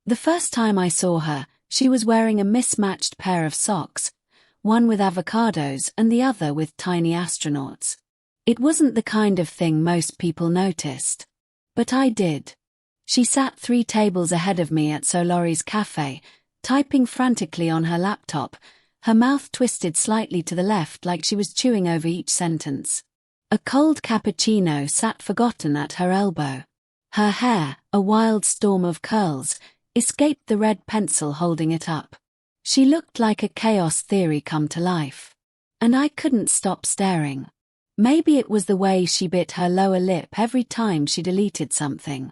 The first time I saw her, she was wearing a mismatched pair of socks, one with avocados and the other with tiny astronauts. It wasn't the kind of thing most people noticed. But I did. She sat 3 tables ahead of me at Solori's cafe, typing frantically on her laptop, her mouth twisted slightly to the left like she was chewing over each sentence. A cold cappuccino sat forgotten at her elbow. Her hair, a wild storm of curls, escaped the red pencil holding it up. She looked like a chaos theory come to life. And I couldn't stop staring. Maybe it was the way she bit her lower lip every time she deleted something.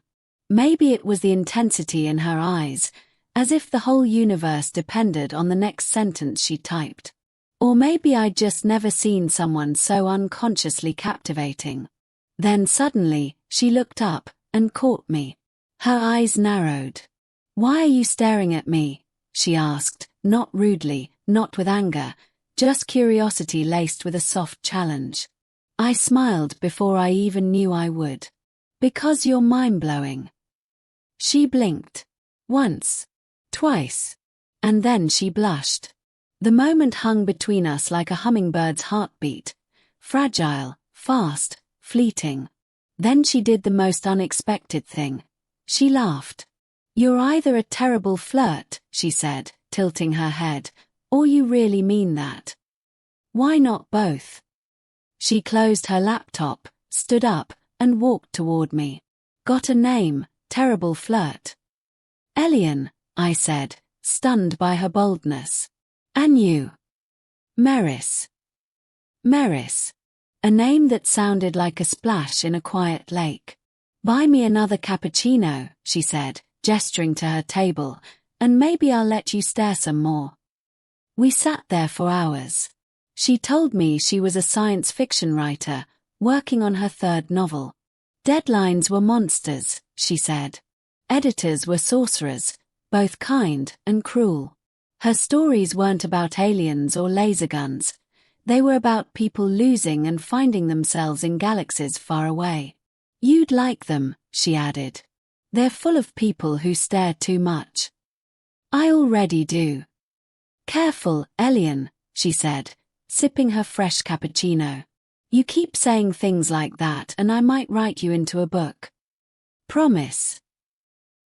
Maybe it was the intensity in her eyes, as if the whole universe depended on the next sentence she typed. Or maybe I'd just never seen someone so unconsciously captivating. Then suddenly, she looked up and caught me. Her eyes narrowed. "Why are you staring at me?" she asked, not rudely, not with anger, just curiosity laced with a soft challenge. I smiled before I even knew I would. "Because you're mind-blowing." She blinked. Once. Twice. And then she blushed. The moment hung between us like a hummingbird's heartbeat. Fragile, fast, fleeting. Then she did the most unexpected thing. She laughed. "You're either a terrible flirt," she said, tilting her head, "or you really mean that. Why not both?" She closed her laptop, stood up, and walked toward me. "Got a name, terrible flirt?" "Elian," I said, stunned by her boldness. "And you?" "Meris." Meris. A name that sounded like a splash in a quiet lake. "Buy me another cappuccino," she said, gesturing to her table, "and maybe I'll let you stare some more." We sat there for hours. She told me she was a science fiction writer, working on her 3rd novel. Deadlines were monsters, she said. Editors were sorcerers, both kind and cruel. Her stories weren't about aliens or laser guns. They were about people losing and finding themselves in galaxies far away. "You'd like them," she added. "They're full of people who stare too much." "I already do." "Careful, Elian," she said, sipping her fresh cappuccino. "You keep saying things like that and I might write you into a book." "Promise."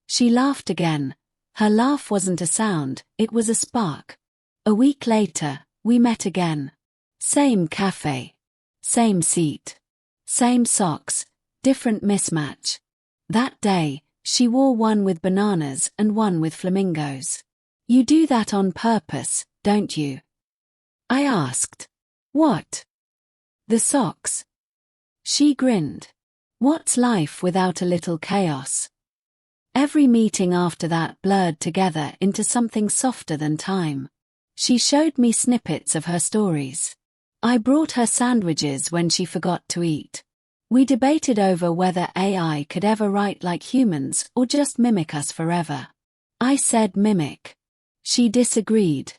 She laughed again. Her laugh wasn't a sound, it was a spark. A week later, we met again. Same cafe. Same seat. Same socks, different mismatch. That day, she wore one with bananas and one with flamingos. "You do that on purpose, don't you?" I asked. "What?" "The socks." She grinned. What's life without a little chaos? Every meeting after that blurred together into something softer than time. She showed me snippets of her stories. I brought her sandwiches when she forgot to eat. We debated over whether AI could ever write like humans or just mimic us forever. I said mimic. She disagreed.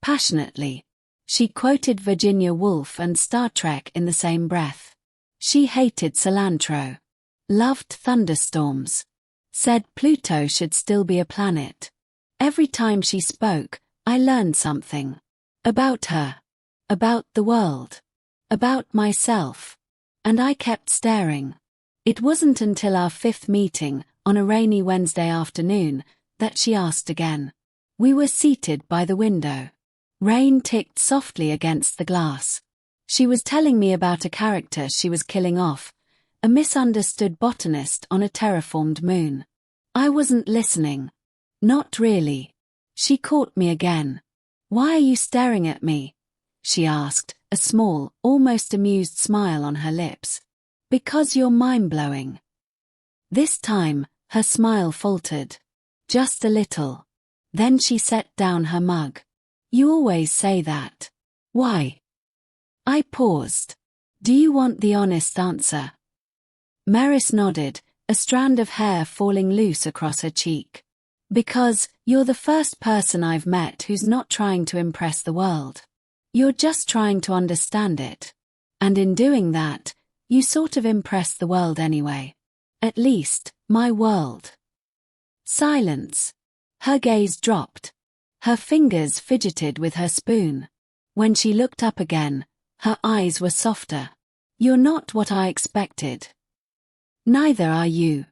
Passionately. She quoted Virginia Woolf and Star Trek in the same breath. She hated cilantro. Loved thunderstorms. Said Pluto should still be a planet. Every time she spoke, I learned something. About her. About the world. About myself. And I kept staring. It wasn't until our 5th meeting, on a rainy Wednesday afternoon, that she asked again. We were seated by the window. Rain ticked softly against the glass. She was telling me about a character she was killing off, a misunderstood botanist on a terraformed moon. I wasn't listening. Not really. She caught me again. "Why are you staring at me?" she asked, a small, almost amused smile on her lips. "Because you're mind-blowing." This time, her smile faltered. Just a little. Then she set down her mug. "You always say that. Why?" I paused. "Do you want the honest answer?" Meris nodded, a strand of hair falling loose across her cheek. "Because you're the first person I've met who's not trying to impress the world. You're just trying to understand it. And in doing that, you sort of impress the world anyway. At least, my world." Silence. Her gaze dropped. Her fingers fidgeted with her spoon. When she looked up again, her eyes were softer. You're not what I expected. Neither are you.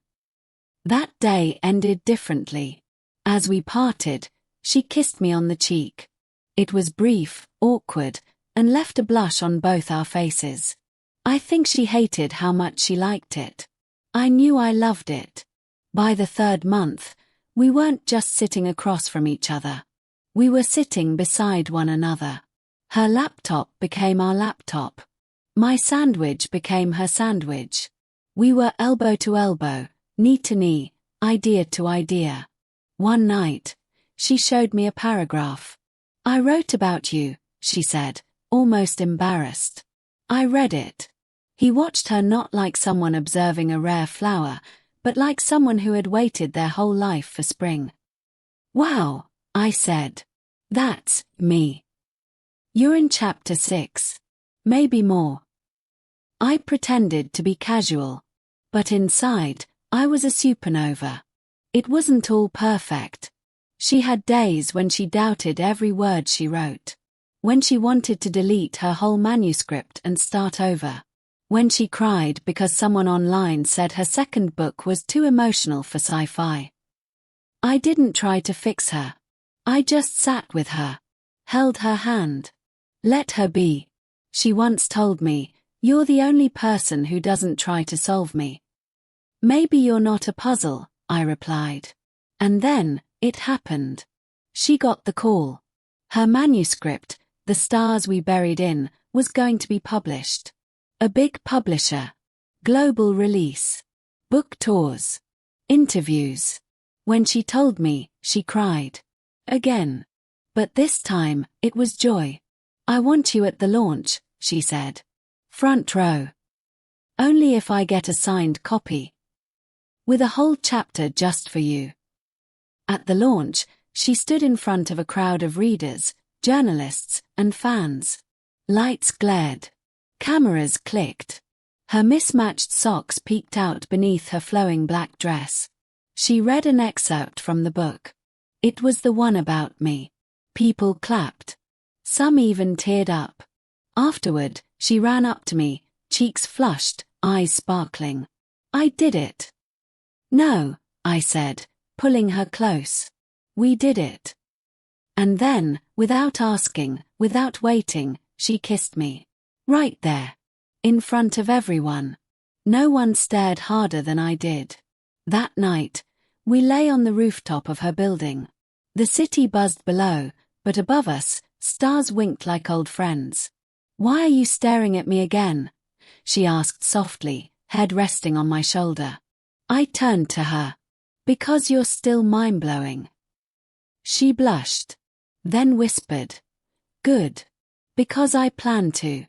That day ended differently. As we parted, she kissed me on the cheek. It was brief, awkward, and left a blush on both our faces. I think she hated how much she liked it. I knew I loved it. By the third month, we weren't just sitting across from each other. We were sitting beside one another. Her laptop became our laptop. My sandwich became her sandwich. We were elbow to elbow, knee to knee, idea to idea. One night, she showed me a paragraph. I wrote about you, she said, almost embarrassed. I read it. He watched her not like someone observing a rare flower, but like someone who had waited their whole life for spring. Wow, I said. That's me. You're in chapter 6. Maybe more. I pretended to be casual. But inside, I was a supernova. It wasn't all perfect. She had days when she doubted every word she wrote. When she wanted to delete her whole manuscript and start over. When she cried because someone online said her second book was too emotional for sci-fi. I didn't try to fix her. I just sat with her. Held her hand. Let her be. She once told me, "You're the only person who doesn't try to solve me." Maybe you're not a puzzle, I replied. And then, it happened. She got the call. Her manuscript, The Stars We Buried In, was going to be published. A big publisher. Global release. Book tours. Interviews. When she told me, she cried. Again. But this time, it was joy. I want you at the launch, she said. Front row. Only if I get a signed copy. With a whole chapter just for you. At the launch, she stood in front of a crowd of readers, journalists, and fans. Lights glared. Cameras clicked. Her mismatched socks peeked out beneath her flowing black dress. She read an excerpt from the book. It was the one about me. People clapped. Some even teared up. Afterward, she ran up to me, cheeks flushed, eyes sparkling. I did it. No, I said, pulling her close. We did it. And then, without asking, without waiting, she kissed me. Right there. In front of everyone. No one stared harder than I did. That night, we lay on the rooftop of her building. The city buzzed below, but above us, stars winked like old friends. Why are you staring at me again? She asked softly, head resting on my shoulder. I turned to her. Because you're still mind-blowing. She blushed. Then whispered. Good. Because I plan to.